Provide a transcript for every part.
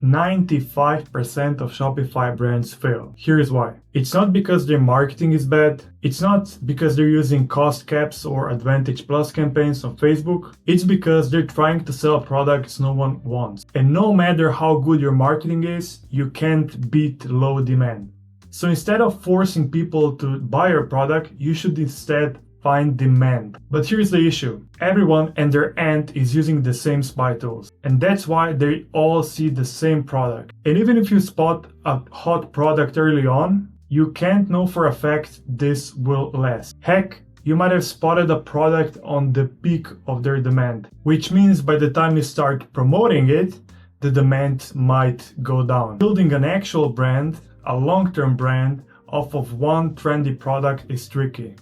95% of Shopify brands fail. Here's why. It's not because their marketing is bad. It's not because they're using cost caps or Advantage Plus campaigns on Facebook. It's because they're trying to sell products no one wants. And no matter how good your marketing is, you can't beat low demand. So instead of forcing people to buy your product, you should instead find demand. But here's the issue. Everyone and their aunt is using the same spy tools. And that's why they all see the same product. And even if you spot a hot product early on, you can't know for a fact this will last. Heck, you might have spotted a product on the peak of their demand, which means by the time you start promoting it, the demand might go down. Building an actual brand, a long-term brand, off of one trendy product is tricky.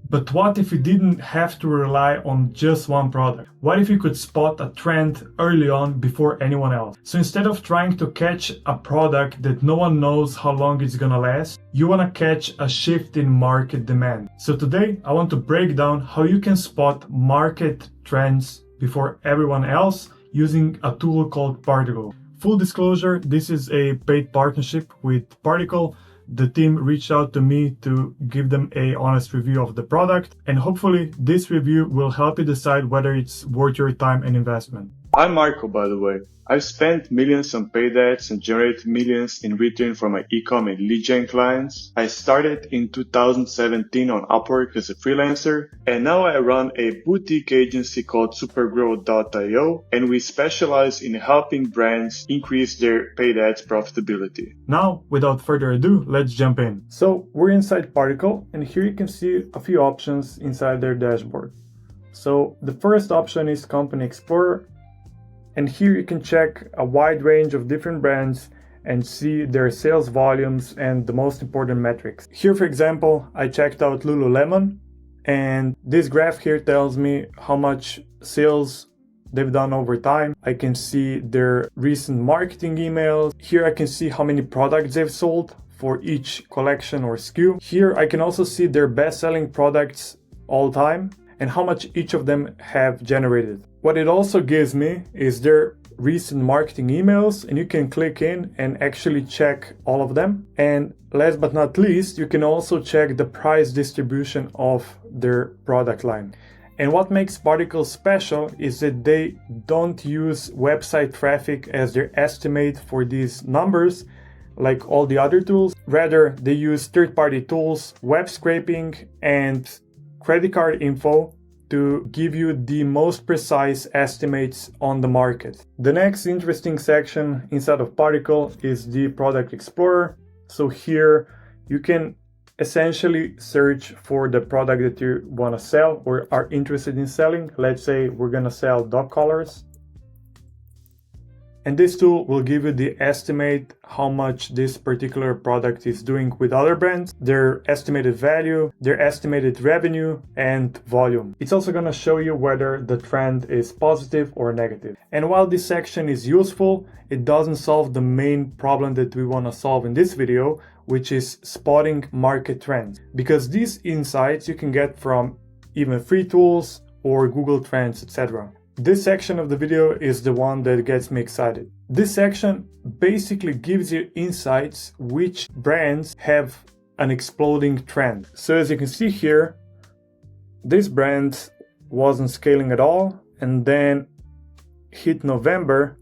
But what if you didn't have to rely on just one product? What if you could spot a trend early on before anyone else? So instead of trying to catch a product that no one knows how long it's gonna last, you wanna catch a shift in market demand. So today, I want to break down how you can spot market trends before everyone else using a tool called Particl. Full disclosure, this is a paid partnership with Particl. The team reached out to me to give them an honest review of the product, and hopefully this review will help you decide whether it's worth your time and investment. I'm Marco, by the way. I've spent millions on paid ads and generated millions in return for my e-com and lead gen clients. I started in 2017 on Upwork as a freelancer, and now I run a boutique agency called supergrow.io, and we specialize in helping brands increase their paid ads profitability. Now, without further ado, let's jump in. So we're inside Particl, and here you can see a few options inside their dashboard. So the first option is Company Explorer. And here you can check a wide range of different brands and see their sales volumes and the most important metrics. Here, for example, I checked out Lululemon, and this graph here tells me how much sales they've done over time. I can see their recent marketing emails. Here I can see how many products they've sold for each collection or SKU. Here I can also see their best-selling products all time and how much each of them have generated. What it also gives me is their recent marketing emails, and you can click in and actually check all of them. And last but not least, you can also check the price distribution of their product line. And what makes Particl special is that they don't use website traffic as their estimate for these numbers like all the other tools. Rather, they use third-party tools, web scraping, and credit card info to give you the most precise estimates on the market. The next interesting section inside of Particl is the Product Explorer. So here you can essentially search for the product that you want to sell or are interested in selling. Let's say we're going to sell dog collars. And this tool will give you the estimate how much this particular product is doing with other brands, their estimated value, their estimated revenue, and volume. It's also going to show you whether the trend is positive or negative. And while this section is useful, it doesn't solve the main problem that we want to solve in this video, which is spotting market trends. Because these insights you can get from even free tools or Google Trends, etc. This section of the video is the one that gets me excited. This section basically gives you insights which brands have an exploding trend. So as you can see here, this brand wasn't scaling at all, and then hit November,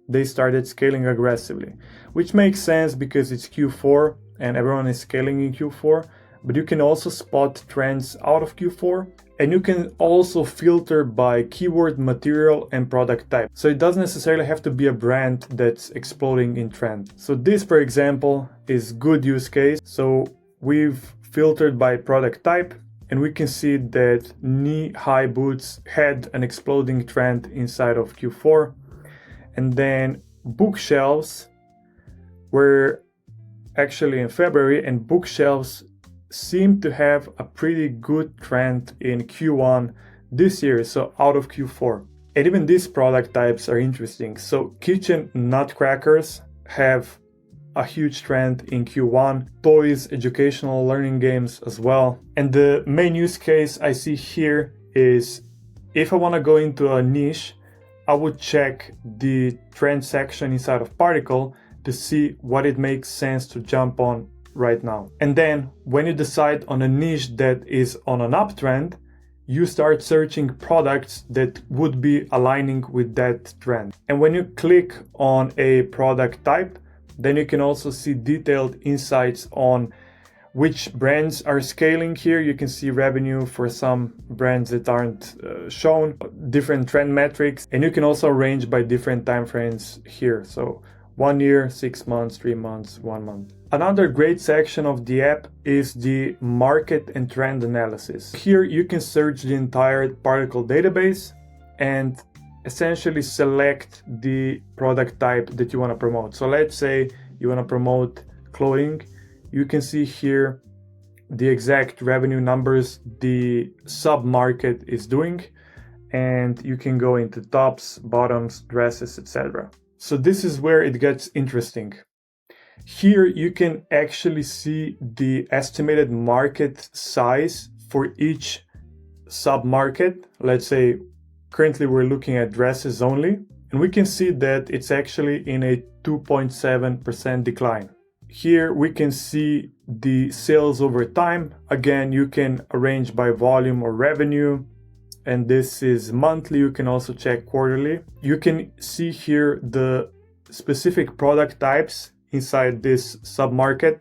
they started scaling aggressively, which makes sense because it's Q4 and everyone is scaling in Q4. But you can also spot trends out of Q4, and you can also filter by keyword, material, and product type. So it doesn't necessarily have to be a brand that's exploding in trend. So this, for example, is good use case. So we've filtered by product type, and we can see that knee-high boots had an exploding trend inside of Q4. And then bookshelves were actually in February, and bookshelves seem to have a pretty good trend in Q1 this year, so out of Q4. And even these product types are interesting. So kitchen nutcrackers have a huge trend in Q1, toys, educational learning games as well. And the main use case I see here is if I want to go into a niche I would check the trend section inside of Particl to see what it makes sense to jump on right now. And then when you decide on a niche that is on an uptrend, you start searching products that would be aligning with that trend. And when you click on a product type, then you can also see detailed insights on which brands are scaling. Here you can see revenue for some brands that aren't shown, different trend metrics, and you can also range by different time frames here. So 1 year, 6 months, 3 months, 1 month. Another great section of the app is the market and trend analysis. Here you can search the entire Particl database and essentially select the product type that you want to promote. So let's say you want to promote clothing. You can see here the exact revenue numbers the sub-market is doing, and you can go into tops, bottoms, dresses, etc. So this is where it gets interesting. Here you can actually see the estimated market size for each sub-market. Let's say currently we're looking at dresses only, and we can see that it's actually in a 2.7% decline. Here we can see the sales over time. Again, you can arrange by volume or revenue, and this is monthly. You can also check quarterly. You can see here the specific product types inside this submarket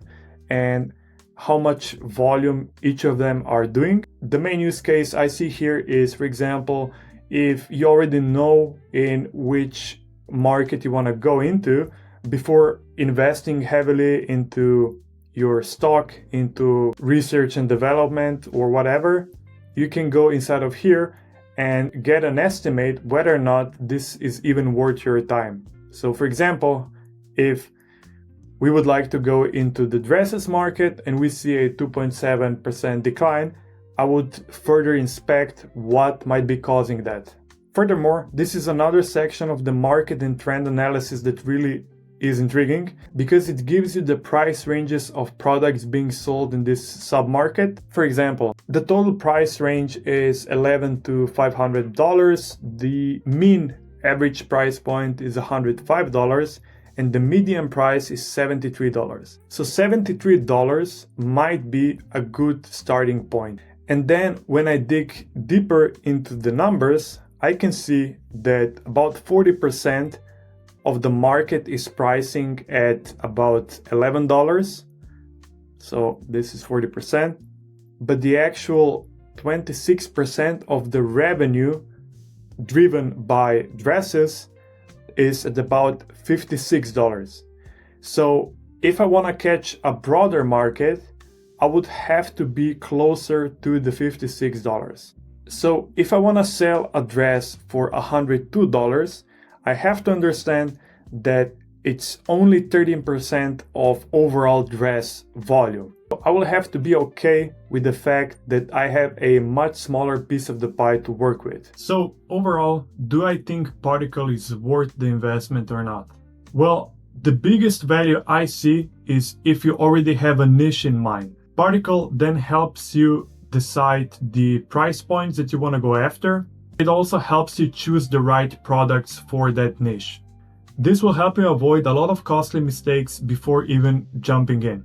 and how much volume each of them are doing. The main use case I see here is, for example, if you already know in which market you want to go into, before investing heavily into your stock, into research and development or whatever, you can go inside of here and get an estimate whether or not this is even worth your time. So for example, if we would like to go into the dresses market and we see a 2.7% decline, I would further inspect what might be causing that. Furthermore, this is another section of the market and trend analysis that really is intriguing because it gives you the price ranges of products being sold in this submarket. For example, the total price range is $11 to $500. The mean average price point is $105 and the median price is $73. So $73 might be a good starting point. And then when I dig deeper into the numbers, I can see that about 40% of the market is pricing at about $11. So this is 40%. But the actual 26% of the revenue driven by dresses is at about $56. So if I want to catch a broader market, I would have to be closer to the $56. So if I want to sell a dress for $102, I have to understand that it's only 13% of overall dress volume. I will have to be okay with the fact that I have a much smaller piece of the pie to work with. So overall, do I think Particl is worth the investment or not? Well, the biggest value I see is if you already have a niche in mind. Particl then helps you decide the price points that you want to go after. It also helps you choose the right products for that niche. This will help you avoid a lot of costly mistakes before even jumping in.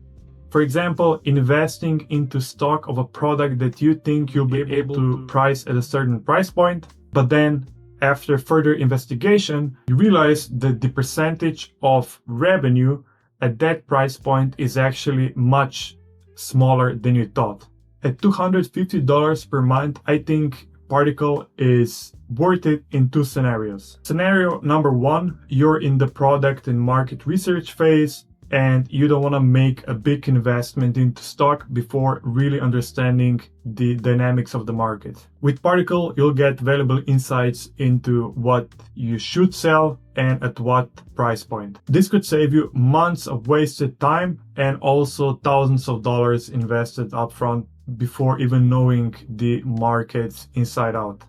For example, investing into stock of a product that you think you'll be able to price at a certain price point, but then after further investigation, you realize that the percentage of revenue at that price point is actually much smaller than you thought. At $250 per month, I think Particl is worth it in two scenarios. Scenario number one, you're in the product and market research phase and you don't want to make a big investment into stock before really understanding the dynamics of the market. With Particl, you'll get valuable insights into what you should sell and at what price point. This could save you months of wasted time and also thousands of dollars invested upfront before even knowing the markets inside out.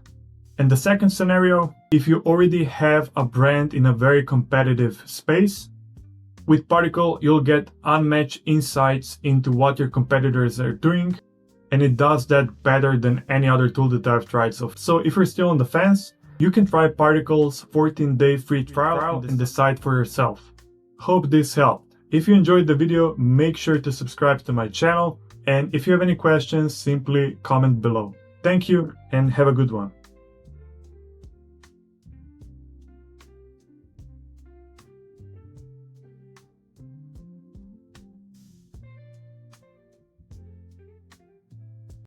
And the second scenario, if you already have a brand in a very competitive space, with Particl, you'll get unmatched insights into what your competitors are doing, and it does that better than any other tool that I've tried. So if you're still on the fence, You can try Particl's 14-day free trial and decide for yourself. Hope this helped. If you enjoyed the video, make sure to subscribe to my channel, and if you have any questions, simply comment below. Thank you and have a good one.